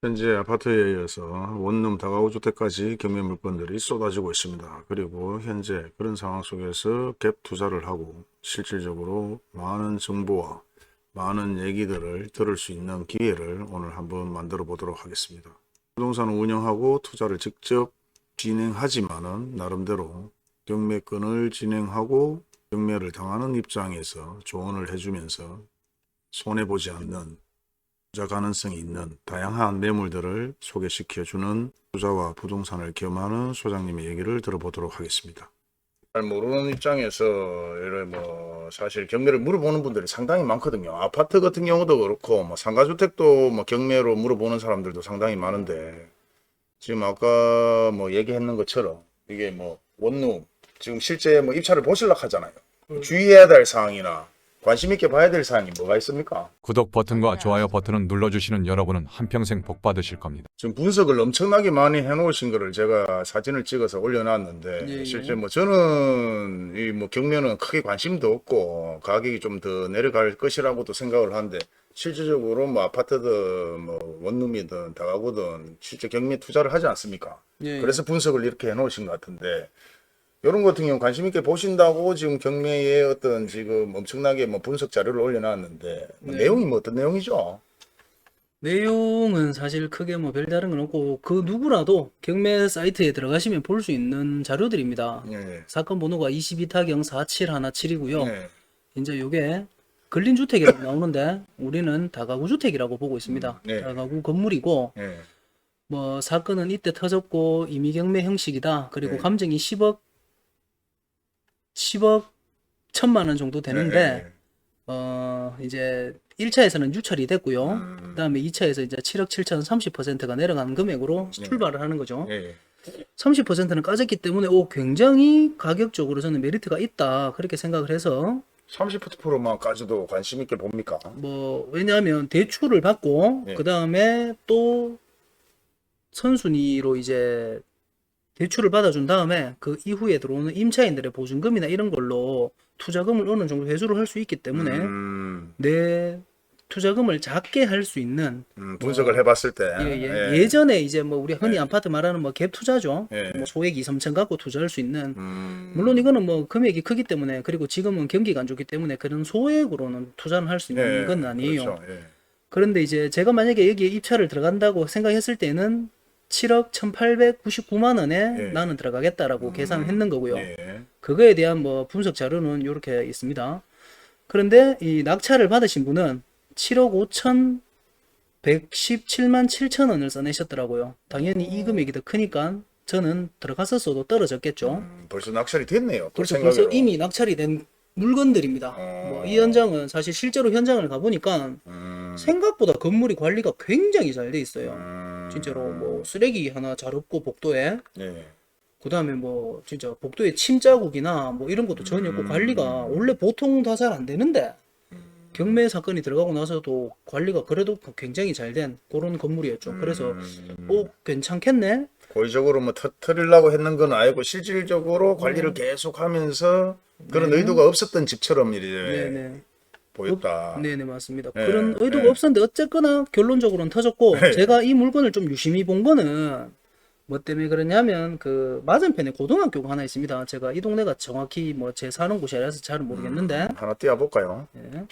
현재 아파트에 이어서 원룸 다가구 주택까지 경매 물건들이 쏟아지고 있습니다. 그리고 현재 그런 상황 속에서 갭 투자를 하고 실질적으로 많은 정보와 많은 얘기들을 들을 수 있는 기회를 오늘 한번 만들어 보도록 하겠습니다. 부동산을 운영하고 투자를 직접 진행하지만은 나름대로 경매건을 진행하고 경매를 당하는 입장에서 조언을 해주면서 손해보지 않는 투자 가능성이 있는 다양한 매물들을 소개시켜주는 투자와 부동산을 겸하는 소장님의 얘기를 들어보도록 하겠습니다. 잘 모르는 입장에서 이런 사실 경매를 물어보는 분들이 상당히 많거든요. 아파트 같은 경우도 그렇고 상가주택도 경매로 물어보는 사람들도 상당히 많은데, 지금 아까 얘기했는 것처럼 이게 원룸 지금 실제 입찰을 보시려고 하잖아요. 주의해야 될 사항이나 관심 있게 봐야 될 사항이 뭐가 있습니까? 구독 버튼과 좋아요 버튼을 눌러주시는 여러분은 한평생 복 받으실 겁니다. 지금 분석을 엄청나게 많이 해놓으신 거를 제가 사진을 찍어서 올려놨는데, 예, 예. 실제 저는 이 경매는 크게 관심도 없고 가격이 좀 더 내려갈 것이라고도 생각을 하는데, 실질적으로 아파트든 원룸이든 다가구든 실제 경매 투자를 하지 않습니까? 예, 그래서 분석을 이렇게 해놓으신 것 같은데, 이런 것 같은 경우 관심 있게 보신다고 지금 경매에 어떤 지금 엄청나게 분석 자료를 올려놨는데, 네. 내용이 어떤 내용이죠? 내용은 사실 크게 별다른 건 없고, 그 누구라도 경매 사이트에 들어가시면 볼 수 있는 자료들입니다. 예. 사건 번호가 22타경 4717이고요. 예. 이제 요게 근린 주택이라고 나오는데 우리는 다가구 주택이라고 보고 있습니다. 네. 다가구 건물이고, 예. 사건은 이때 터졌고 임의 경매 형식이다. 그리고 네. 감정이 10억 1000만 원 정도 되는데, 이제 1차에서는 유찰이 됐고요. 그 다음에 2차에서 이제 7억 7천 30%가 내려가는 금액으로 출발을 하는 거죠. 예. 30%는 까졌기 때문에 굉장히 가격적으로 저는 메리트가 있다, 그렇게 생각을 해서 30%만 까지도 관심 있게 봅니까? 왜냐하면 대출을 받고 네. 그 다음에 또 선순위로 이제 대출을 받아준 다음에 그 이후에 들어오는 임차인들의 보증금이나 이런 걸로 투자금을 어느 정도 회수를 할 수 있기 때문에 내 투자금을 작게 할 수 있는 분석을 해봤을 때. 예전에 이제 우리 흔히 아파트 말하는 갭 투자죠. 예. 소액 2, 3천 갖고 투자할 수 있는, 물론 이거는 금액이 크기 때문에, 그리고 지금은 경기가 안 좋기 때문에 그런 소액으로는 투자는 할 수 있는 건 아니에요. 그렇죠. 예. 그런데 이제 제가 만약에 여기에 입찰을 들어간다고 생각했을 때는 7억 1899만 원에 예. 나는 들어가겠다라고 계산을 했는 거고요. 예. 그거에 대한 분석 자료는 이렇게 있습니다. 그런데 이 낙찰을 받으신 분은 7억 5천 117만 7천 원을 써내셨더라고요. 당연히 이 금액이 더 크니까 저는 들어갔었어도 떨어졌겠죠. 벌써 낙찰이 됐네요. 또 그렇죠. 생각으로. 벌써 이미 낙찰이 된 물건들입니다. 이 현장은 사실 실제로 현장을 가보니까 생각보다 건물이 관리가 굉장히 잘 돼 있어요. 진짜로 쓰레기 하나 잘 없고 복도에, 예. 그 다음에 진짜 복도에 침 자국이나 이런 것도 전혀 없고, 관리가 원래 보통 다 잘 안 되는데 경매 사건이 들어가고 나서도 관리가 그래도 굉장히 잘 된 그런 건물이었죠. 그래서 괜찮겠네. 고의적으로 터뜨리려고 했는 건 아니고 실질적으로 관리를 계속하면서 그런 네. 의도가 없었던 집처럼 이제 네네. 보였다. 네네, 맞습니다. 네, 그런 의도가 네. 없었는데 어쨌거나 결론적으로는 터졌고, 네. 제가 이 물건을 좀 유심히 본 거는 뭐 때문에 그러냐면, 그 맞은편에 고등학교가 하나 있습니다. 제가 이 동네가 정확히 제 사는 곳이 아니라서 잘 모르겠는데, 하나 띄워볼까요? 예.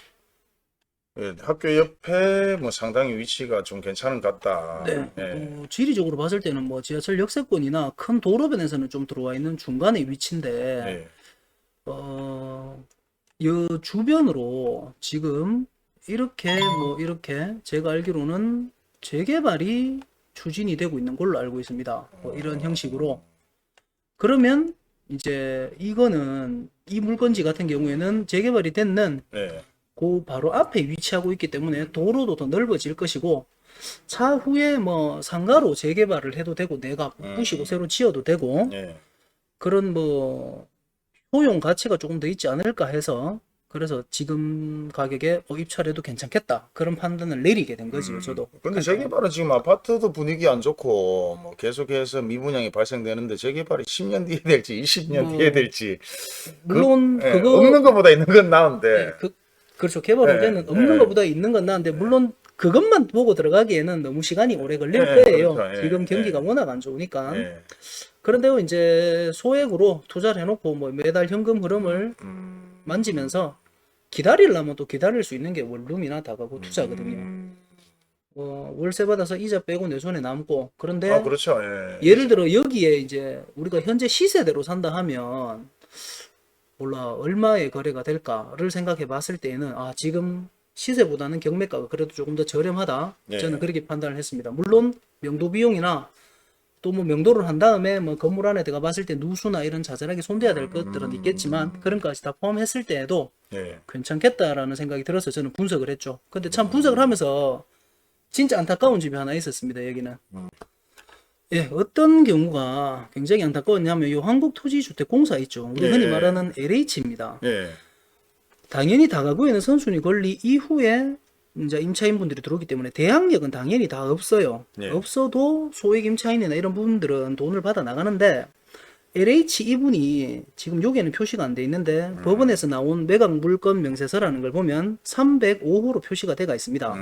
예, 학교 옆에 상당히 위치가 좀 괜찮은 것 같다. 네. 예. 지리적으로 봤을 때는 지하철 역세권이나 큰 도로변에서는 좀 들어와 있는 중간의 위치인데, 예. 이 주변으로 지금 이렇게 이렇게 제가 알기로는 재개발이 추진이 되고 있는 걸로 알고 있습니다. 이런 형식으로. 그러면 이제 이거는 이 물건지 같은 경우에는 재개발이 됐는 예. 그 바로 앞에 위치하고 있기 때문에 도로도 더 넓어질 것이고, 차후에 상가로 재개발을 해도 되고 내가 부시고 새로 지어도 되고, 예. 그런 효용 가치가 조금 더 있지 않을까 해서, 그래서 지금 가격에 입찰해도 괜찮겠다, 그런 판단을 내리게 된 거지요. 저도. 근데 재개발은 지금 아파트도 분위기 안 좋고 계속해서 미분양이 발생되는데, 재개발이 10년 뒤에 될지 20년 뒤에 될지 물론 없는 것보다 있는 건 나은데. 그렇죠. 개발 후에는 없는 것보다 있는 건 나은데, 물론 그것만 보고 들어가기에는 너무 시간이 오래 걸릴 예, 거예요. 그렇죠. 예, 지금 경기가 예. 워낙 안 좋으니까. 예. 그런데요, 이제 소액으로 투자를 해놓고 뭐 매달 현금 흐름을 만지면서 기다리려면 또 기다릴 수 있는 게 원룸이나 다가구 투자거든요. 월세 받아서 이자 빼고 내 손에 남고. 그런데 아, 그렇죠. 예. 예를 들어 여기에 이제 우리가 현재 시세대로 산다 하면 몰라 얼마의 거래가 될까를 생각해 봤을 때에는 아 지금 시세보다는 경매가가 그래도 조금 더 저렴하다. 예. 저는 그렇게 판단을 했습니다. 물론 명도 비용이나 또 뭐 명도를 한 다음에 뭐 건물 안에 들어가 봤을 때 누수나 이런 자잘하게 손대야 될 것들은 있겠지만 그런 것까지 다 포함했을 때에도 예. 괜찮겠다라는 생각이 들어서 저는 분석을 했죠. 근데 참 분석을 하면서 진짜 안타까운 집이 하나 있었습니다. 여기는. 예, 어떤 경우가 굉장히 안타까웠냐면 이 한국토지주택공사 있죠. 우리 흔히 예. 말하는 LH입니다. 예. 당연히 다가구에는 선순위 권리 이후에 이제 임차인분들이 들어오기 때문에 대항력은 당연히 다 없어요. 예. 없어도 소액 임차인이나 이런 분들은 돈을 받아 나가는데 LH 이분이 지금 여기에는 표시가 안 돼 있는데 법원에서 나온 매각 물건 명세서라는 걸 보면 305호로 표시가 돼가 있습니다.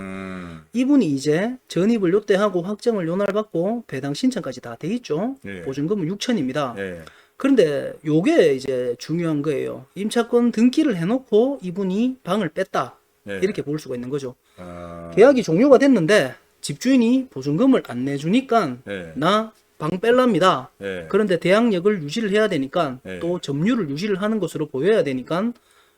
이분이 이제 전입을 요때 하고 확정을 요날받고 배당 신청까지 다 돼 있죠. 예. 보증금은 6천입니다. 예. 그런데 요게 이제 중요한 거예요. 임차권 등기를 해놓고 이분이 방을 뺐다. 예. 이렇게 볼 수가 있는 거죠. 아, 계약이 종료가 됐는데 집주인이 보증금을 안 내주니까 예. 나 방 뺄랍니다. 예. 그런데 대항력을 유지를 해야 되니까 예. 또 점유를 유지를 하는 것으로 보여야 되니까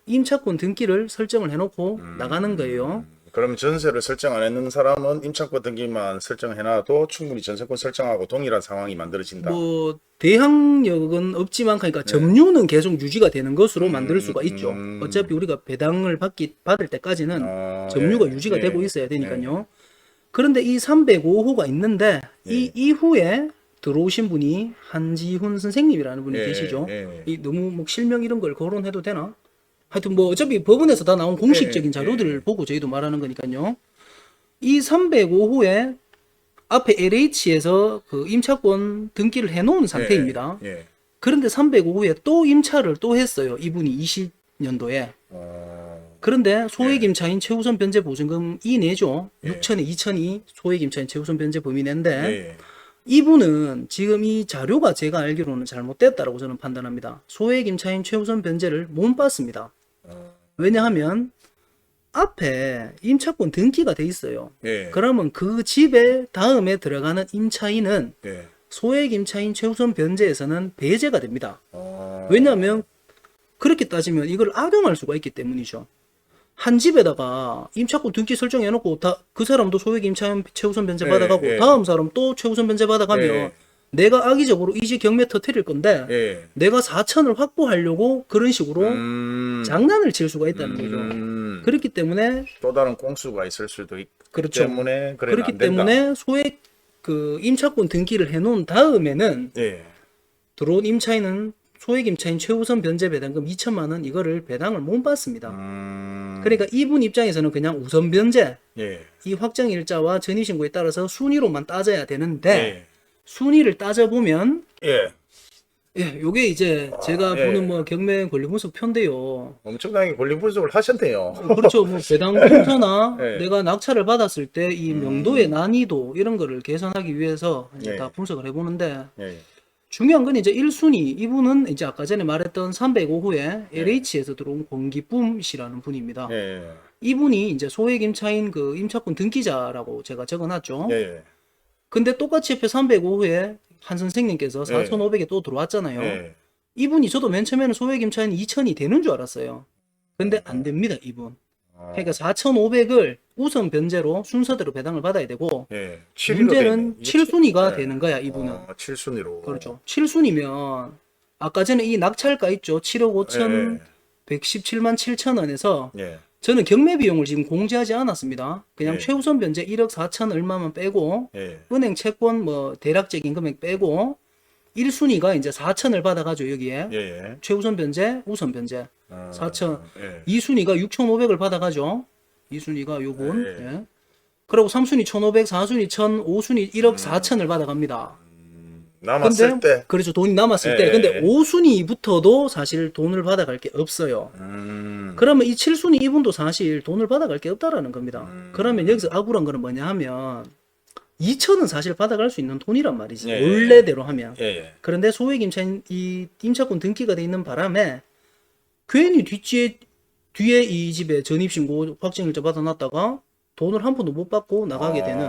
임차권 등기를 설정을 해놓고 나가는 거예요. 그럼 전세를 설정 안 했는 사람은 임차권 등기만 설정해놔도 충분히 전세권 설정하고 동일한 상황이 만들어진다. 뭐 대항력은 없지만 그러니까 점유는 계속 유지가 되는 것으로 만들 수가 있죠. 어차피 우리가 배당을 받을 때까지는 아, 점유가 예. 유지가 예. 되고 있어야 되니까요. 그런데 이 305호가 있는데 이 이후에 들어오신 분이 한지훈 선생님이라는 분이 예, 계시죠. 예. 이 너무 뭐 실명 이런 걸 거론해도 되나? 하여튼 뭐 어차피 법원에서 다 나온 공식적인 예, 자료들을 보고 저희도 말하는 거니까요. 이 305호에 앞에 LH에서 그 임차권 등기를 해놓은 상태입니다. 예. 예. 그런데 305호에 또 임차를 또 했어요. 이분이 20년도에. 그런데 소액 임차인 최우선 변제 보증금 이내죠. 6천에 2천이 소액 임차인 최우선 변제 범위 내인데 예. 이분은 지금 이 자료가 제가 알기로는 잘못됐다라고 저는 판단합니다. 소액 임차인 최우선 변제를 못 받습니다. 왜냐하면 앞에 임차권 등기가 돼 있어요. 예. 그러면 그 집에 다음에 들어가는 임차인은 예. 소액 임차인 최우선 변제에서는 배제가 됩니다. 아, 왜냐하면 그렇게 따지면 이걸 악용할 수가 있기 때문이죠. 한 집에다가 임차권 등기 설정해놓고 그 사람도 소액 임차인 최우선 변제 예, 받아가고 예. 다음 사람 또 최우선 변제 받아가면 예. 내가 악의적으로 이 집 경매 터뜨릴 건데 예. 내가 4천을 확보하려고 그런 식으로 장난을 칠 수가 있다는 거죠. 그렇기 때문에 또 다른 공수가 있을 수도 있기 그렇죠. 때문에 그래 그렇기 안 된다. 때문에 소액 그 임차권 등기를 해놓은 다음에는 예. 들어온 임차인은 소액 임차인 최우선 변제 배당금 2천만 원 이거를 배당을 못 받습니다. 그러니까 이분 입장에서는 그냥 우선 변제 예. 이 확정 일자와 전입 신고에 따라서 순위로만 따져야 되는데 예. 순위를 따져보면 예. 예, 요게 이제 제가 예. 보는 뭐 경매 권리 분석 편인데요. 엄청나게 권리 분석을 하셨네요. 그렇죠. 뭐 배당 공서나 예. 내가 낙찰을 받았을 때 이 명도의 난이도 이런 거를 개선하기 위해서 이제 예. 다 분석을 해보는데 예. 중요한 건 이제 1순위 이분은 이제 아까 전에 말했던 305호에 예. LH에서 들어온 권기쁨 씨라는 분입니다. 예. 이분이 이제 소액 임차인 그 임차권 등기자라고 제가 적어놨죠. 예. 근데 똑같이 옆에 305호에 한 선생님께서 4,500에 또 들어왔잖아요. 예. 이분이 저도 맨 처음에는 소액 임차인 2천이 되는 줄 알았어요. 근데 안 됩니다, 이분. 그러니까 4,500을 우선 변제로 순서대로 배당을 받아야 되고 예. 문제는 7순위가 되는 거야, 이분은. 7순위로. 그렇죠. 7순위면 아까 전에 이 낙찰가 있죠. 7억 5천 117만 7천 원에서 예. 저는 경매 비용을 지금 공제하지 않았습니다. 그냥 예. 최우선 변제 1억 4천 얼마만 빼고 예. 은행 채권 뭐 대략적인 금액 빼고 1순위가 이제 4천을 받아가죠 여기에. 예. 최우선 변제, 우선 변제 4천. 예. 2순위가 6,500을 받아가죠. 2순위가 요분. 예. 예. 그리고 3순위 1,500, 4순위 1,000, 5순위 1억 4천을 받아갑니다. 남았을 때. 그렇죠. 돈이 남았을 예, 때. 근데 예. 5순위부터도 사실 돈을 받아갈 게 없어요. 그러면 이 7순위 이분도 사실 돈을 받아갈 게 없다라는 겁니다. 그러면 여기서 억울한 거는 뭐냐 하면 2천은 사실 받아갈 수 있는 돈이란 말이지. 예, 예. 원래대로 하면. 예, 예. 그런데 소액 임차인 이 임차권 등기가 돼 있는 바람에 괜히 뒤에 이 집에 전입신고 확정일자 받아놨다가 돈을 한 푼도 못 받고 나가게 되는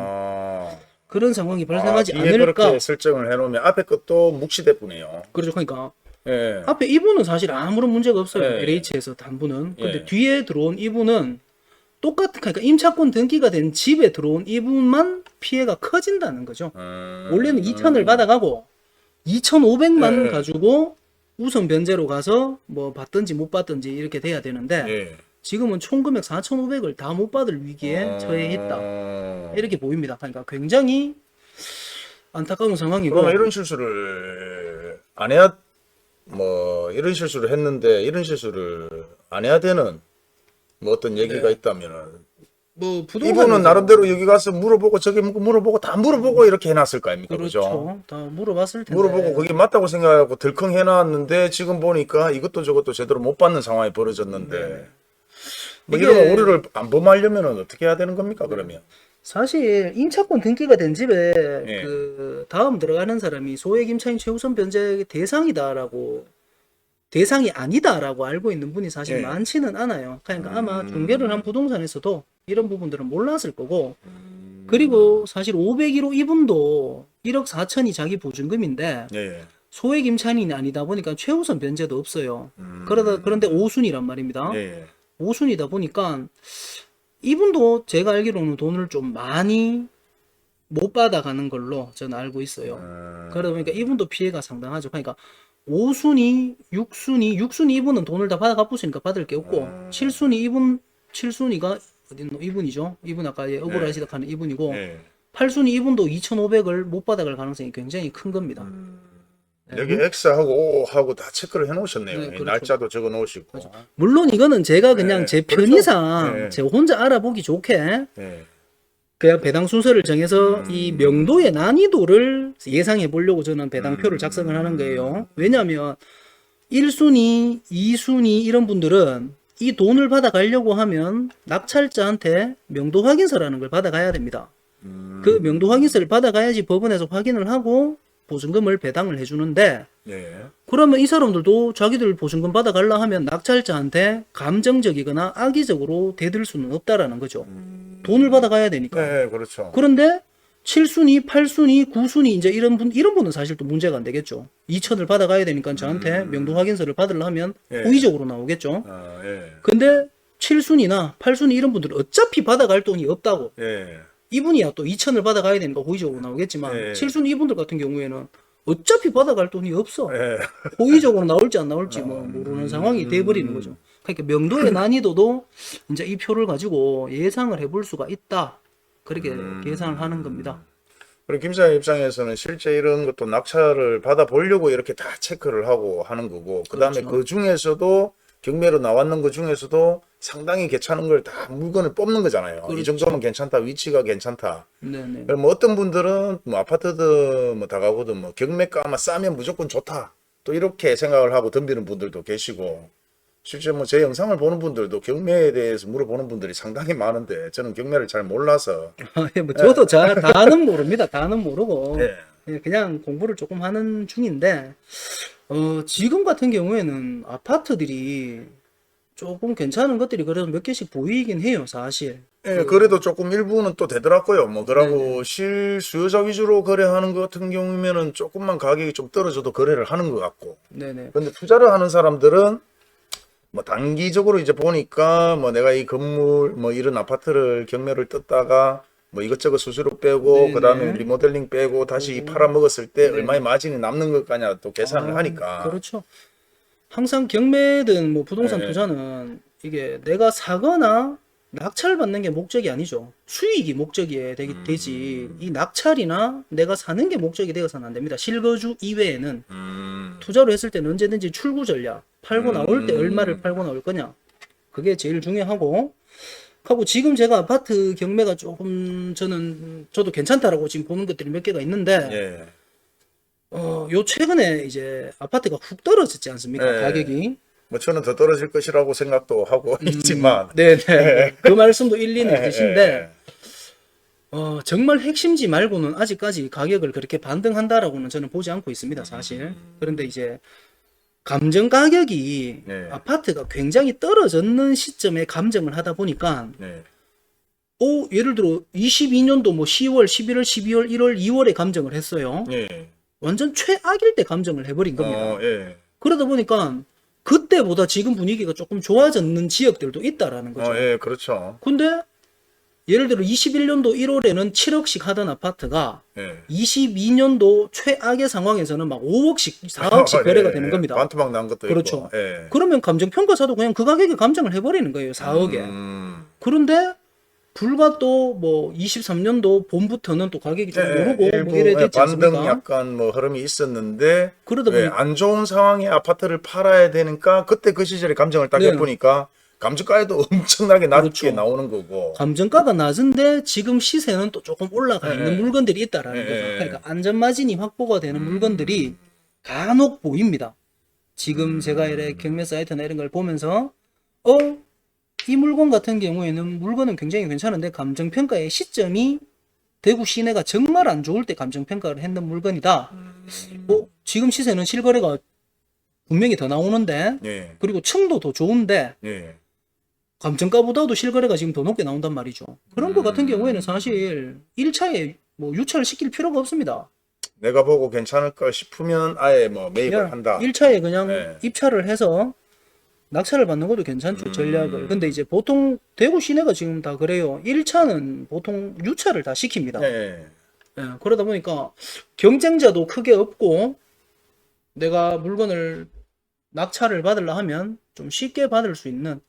그런 상황이 발생하지 뒤에 않을까. 그렇게 설정을 해놓으면 앞에 것도 묵시돼 뿌네요. 그렇죠. 그러니까 예. 앞에 이분은 사실 아무런 문제가 없어요. 예. LH에서 단분은. 근데 예. 뒤에 들어온 이분은 똑같은, 그러니까 임차권 등기가 된 집에 들어온 이분만 피해가 커진다는 거죠. 원래는 2천을 받아가고 2,500만 예. 가지고 우선 변제로 가서 뭐 받든지 못 받든지 이렇게 돼야 되는데 예. 지금은 총 금액 4,500을 다 못 받을 위기에 처해있다. 이렇게 보입니다. 그러니까 굉장히 안타까운 상황이고. 그러면 이런 실수를 안 해야, 뭐, 이런 실수를 했는데, 이런 실수를 안 해야 되는, 뭐 어떤 얘기가 있다면은, 뭐 이분은 나름대로 여기 가서 물어보고, 저기 물어보고, 다 물어보고 이렇게 해놨을 거 아닙니까? 그죠? 그렇죠. 다 물어봤을 텐데. 물어보고 그게 맞다고 생각하고 덜컹 해놨는데, 지금 보니까 이것도 저것도 제대로 못 받는 상황이 벌어졌는데, 뭐 이게- 이런 오류를 안 범하려면은 어떻게 해야 되는 겁니까, 그러면? 사실 임차권 등기가 된 집에 예. 그 다음 들어가는 사람이 소액 임차인 최우선 변제 대상이 아니다라고 알고 있는 분이 사실 예. 많지는 않아요. 그러니까 아마 중개를 한 부동산에서도 이런 부분들은 몰랐을 거고. 그리고 사실 501호 이분도 1억 4천이 자기 보증금인데 예. 소액 임차인이 아니다 보니까 최우선 변제도 없어요. 그런데 5순이란 말입니다. 예. 5순이다 보니까 이분도 제가 알기로는 돈을 좀 많이 못 받아가는 걸로 저는 알고 있어요. 그러다 보니까 이분도 피해가 상당하죠. 그러니까 5순위, 6순위 이분은 돈을 다 받아가 부으니까 받을 게 없고 7순위가 어딨노? 이분이죠. 이분 아까 억울하시다 하는 이분이고 예. 8순위 이분도 2,500을 못 받아갈 가능성이 굉장히 큰 겁니다. 여기 X하고 O하고 다 체크를 해 놓으셨네요. 네, 그렇죠. 날짜도 적어 놓으시고. 물론 이거는 제가 그냥 네, 제 그렇죠. 편의상 네. 제가 혼자 알아보기 좋게 예. 그냥 배당 순서를 정해서 이 명도의 난이도를 예상해 보려고 저는 배당표를 작성을 하는 거예요. 왜냐하면 1순위, 2순위 이런 분들은 이 돈을 받아가려고 하면 낙찰자한테 명도 확인서라는 걸 받아가야 됩니다. 그 명도 확인서를 받아가야지 법원에서 확인을 하고 보증금을 배당을 해주는데 예. 그러면 이 사람들도 자기들 보증금 받아가려 하면 낙찰자한테 감정적이거나 악의적으로 대들 수는 없다라는 거죠. 돈을 받아가야 되니까. 네, 그렇죠. 그런데 7순위, 8순위, 9순위 이제 이런 분은 사실 또 문제가 안 되겠죠. 2천을 받아가야 되니까 저한테 명도 확인서를 받으려면 예. 고의적으로 나오겠죠. 아, 예. 근데 7순위나 8순위 이런 분들은 어차피 받아갈 돈이 없다고. 예. 이분이야 또 2천을 받아가야 되니까 고의적으로 나오겠지만 예. 7순위 이분들 같은 경우에는 어차피 받아갈 돈이 없어. 예. 고의적으로 나올지 안 나올지 뭐 모르는 상황이 돼버리는 거죠. 그러니까 명도의 난이도도 이제 이 표를 가지고 예상을 해볼 수가 있다. 그렇게 계산을 하는 겁니다. 그리고 김사장 입장에서는 실제 이런 것도 낙찰을 받아보려고 이렇게 다 체크를 하고 하는 거고, 그 다음에 그렇죠. 그 중에서도 경매로 나왔는 것 중에서도 상당히 괜찮은 걸 다 물건을 뽑는 거잖아요. 이 그렇죠. 정도면 괜찮다, 위치가 괜찮다. 네네. 그럼 뭐 어떤 분들은 뭐 아파트든 뭐 다가구든 뭐 경매가만 싸면 무조건 좋다. 또 이렇게 생각을 하고 덤비는 분들도 계시고, 실제 뭐 제 영상을 보는 분들도 경매에 대해서 물어보는 분들이 상당히 많은데 저는 경매를 잘 몰라서 뭐 저도 다는 모릅니다. 다는 모르고 예. 그냥 공부를 조금 하는 중인데 지금 같은 경우에는 아파트들이 조금 괜찮은 것들이 그래도 몇 개씩 보이긴 해요, 사실. 예, 그래도 조금 일부는 또 되더라고요. 뭐 그러고 실수요자 위주로 거래하는 것 같은 경우면은 조금만 가격이 좀 떨어져도 거래를 하는 것 같고. 네네. 근데 투자를 하는 사람들은 뭐 단기적으로 이제 보니까 뭐 내가 이 건물 뭐 이런 아파트를 경매를 떴다가 뭐 이것저것 수수료 빼고 네네. 그다음에 리모델링 빼고 다시 팔아먹었을 때 얼마의 마진이 남는 것까냐 또 계산을 하니까. 그렇죠. 항상 경매든 뭐 부동산 네. 투자는 이게 내가 사거나 낙찰받는 게 목적이 아니죠. 수익이 목적이 되지. 이 낙찰이나 내가 사는 게 목적이 되어서는 안 됩니다. 실거주 이외에는 투자로 했을 때는 언제든지 출구 전략, 팔고 나올 때 얼마를 팔고 나올 거냐. 그게 제일 중요하고. 하고 지금 제가 아파트 경매가 조금 저도 괜찮다라고 지금 보는 것들이 몇 개가 있는데 예. 요 최근에 이제 아파트가 훅 떨어졌지 않습니까? 네. 가격이. 뭐 저는 더 떨어질 것이라고 생각도 하고 있지만 네네. 그 말씀도 일리는 예, 있으신데, 예, 정말 핵심지 말고는 아직까지 가격을 그렇게 반등한다라고는 저는 보지 않고 있습니다, 사실. 그런데 이제 감정 가격이 네. 아파트가 굉장히 떨어졌는 시점에 감정을 하다 보니까, 예. 예를 들어 22년도 뭐 10월, 11월, 12월, 1월, 2월에 감정을 했어요. 예. 완전 최악일 때 감정을 해버린 겁니다. 예. 그러다 보니까 그때보다 지금 분위기가 조금 좋아졌는 지역들도 있다라는 거죠. 예, 그렇죠. 근데 예를 들어 21년도 1월에는 7억씩 하던 아파트가 예. 22년도 최악의 상황에서는 막 5억씩, 4억씩 거래가 되는 겁니다. 반토막 난 것도 그렇죠. 있고. 예. 그러면 감정평가사도 그냥 그 가격에 감정을 해버리는 거예요, 4억에. 그런데 불과 또 뭐 23년도 봄부터는 또 가격이 좀 오르고 일부 뭐 이래 됐지 반등 않습니까? 약간 뭐 흐름이 있었는데 그러다 왜 보니 안 좋은 상황에 아파트를 팔아야 되니까 그때 그 시절에 감정을 딱 네. 해보니까 감정가에도 엄청나게 낮게 그렇죠. 나오는 거고. 감정가가 낮은데 지금 시세는 또 조금 올라가 있는 물건들이 있다라는 예, 거죠. 예. 그러니까 안전마진이 확보가 되는 물건들이 간혹 보입니다. 지금 제가 이래 경매 사이트나 이런 걸 보면서 이 물건 같은 경우에는 물건은 굉장히 괜찮은데 감정평가의 시점이 대구 시내가 정말 안 좋을 때 감정평가를 했는 물건이다. 지금 시세는 실거래가 분명히 더 나오는데 예. 그리고 층도 더 좋은데 예. 감정가보다도 실거래가 지금 더 높게 나온단 말이죠. 그런 거 같은 경우에는 사실 1차에 뭐 유찰을 시킬 필요가 없습니다. 내가 보고 괜찮을까 싶으면 아예 뭐 매입을 한다. 1차에 그냥 네. 입찰을 해서 낙찰을 받는 것도 괜찮죠, 전략을. 근데 이제 보통 대구 시내가 지금 다 그래요. 1차는 보통 유찰을 다 시킵니다. 예. 예, 그러다 보니까 경쟁자도 크게 없고 내가 물건을 낙찰을 받으려 하면 좀 쉽게 받을 수 있는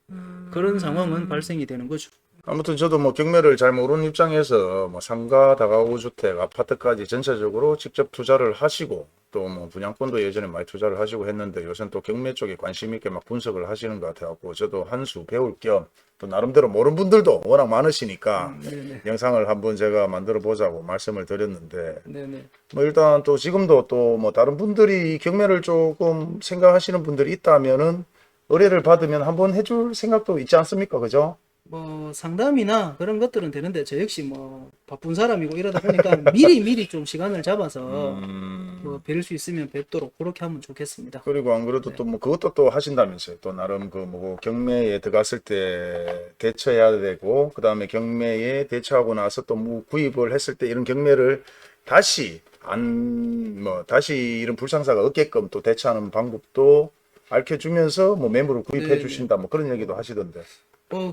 그런 상황은 발생이 되는 거죠. 아무튼 저도 뭐 경매를 잘 모르는 입장에서 뭐 상가, 다가구 주택, 아파트까지 전체적으로 직접 투자를 하시고 또 뭐 분양권도 예전에 많이 투자를 하시고 했는데 요새는 또 경매 쪽에 관심 있게 막 분석을 하시는 것 같아갖고 저도 한 수 배울 겸 또 나름대로 모르는 분들도 워낙 많으시니까 네네. 영상을 한번 제가 만들어 보자고 말씀을 드렸는데 네네. 뭐 일단 또 지금도 또 뭐 다른 분들이 경매를 조금 생각하시는 분들이 있다면은 의뢰를 받으면 한번 해줄 생각도 있지 않습니까? 그죠? 뭐 상담이나 그런 것들은 되는데 저 역시 뭐 바쁜 사람이고 이러다 보니까 미리 좀 시간을 잡아서 뭐 뵐 수 있으면 뵙도록 그렇게 하면 좋겠습니다. 그리고 안 그래도 또 뭐 그것도 또 하신다면서요. 또 나름 그 뭐 경매에 들어갔을 때 대처해야 되고 그다음에 경매에 대처하고 나서 또 뭐 구입을 했을 때 이런 경매를 다시 다시 이런 불상사가 없게끔 또 대처하는 방법도 알려주면서 뭐 매물을 구입해 네네. 주신다 뭐 그런 얘기도 하시던데.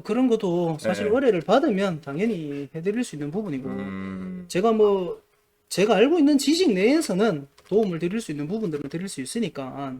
그런 것도 사실 네. 의뢰를 받으면 당연히 해드릴 수 있는 부분이고 제가 알고 있는 지식 내에서는 도움을 드릴 수 있는 부분들은 드릴 수 있으니까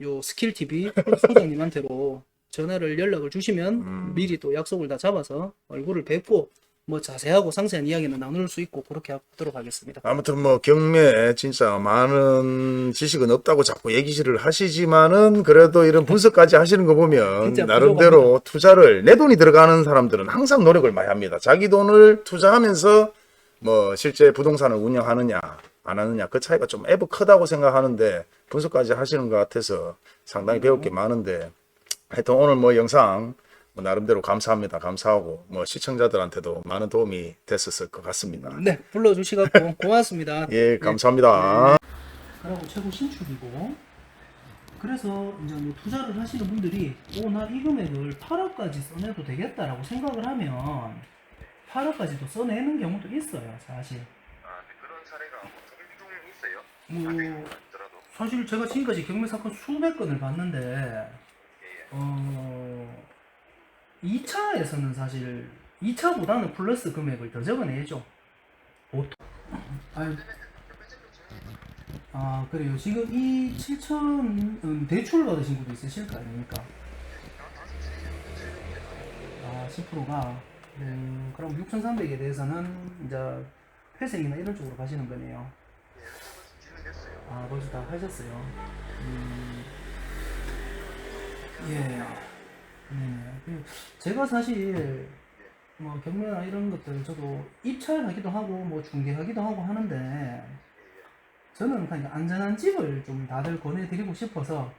요 스킬 TV 소장님한테로 전화를 연락을 주시면 미리 또 약속을 다 잡아서 얼굴을 뵙고 뭐 자세하고 상세한 이야기는 나눌 수 있고 그렇게 하도록 하겠습니다. 아무튼 뭐 경매 진짜 많은 지식은 없다고 자꾸 얘기를 하시지만은 그래도 이런 분석까지 하시는 거 보면 진짜 나름대로 투자를 내 돈이 들어가는 사람들은 항상 노력을 많이 합니다. 자기 돈을 투자하면서 뭐 실제 부동산을 운영하느냐 안 하느냐 그 차이가 좀 애부 크다고 생각하는데 분석까지 하시는 것 같아서 상당히 배울 게 많은데 하여튼 오늘 뭐 영상 뭐 나름대로 감사합니다. 감사하고 뭐 시청자들한테도 많은 도움이 됐었을 것 같습니다. 네, 불러주시갖고 고맙습니다. 예, 감사합니다. 그리고 최고 신축이고 그래서 이제 뭐 투자를 하시는 분들이 나 이 금액을 8억까지 써내도 되겠다라고 생각을 하면 8억까지도 써내는 경우도 있어요, 사실. 그런 사례가 종종 있어요. 뭐 사실 제가 지금까지 경매 사건 수백 건을 봤는데 2차에서는 사실 2차보다는 플러스 금액을 더 적어내죠. 보통. 그래요. 지금 이 7천 대출 받으신 분도 있으실 거 아닙니까? 10%가 그럼 6,300에 대해서는 이제 회생이나 이런 쪽으로 가시는 거네요. 벌써 다 하셨어요. 예. 제가 사실 뭐 경매나 이런 것들 저도 입찰하기도 하고 뭐 중개하기도 하고 하는데 저는 그냥 안전한 집을 좀 다들 권해드리고 싶어서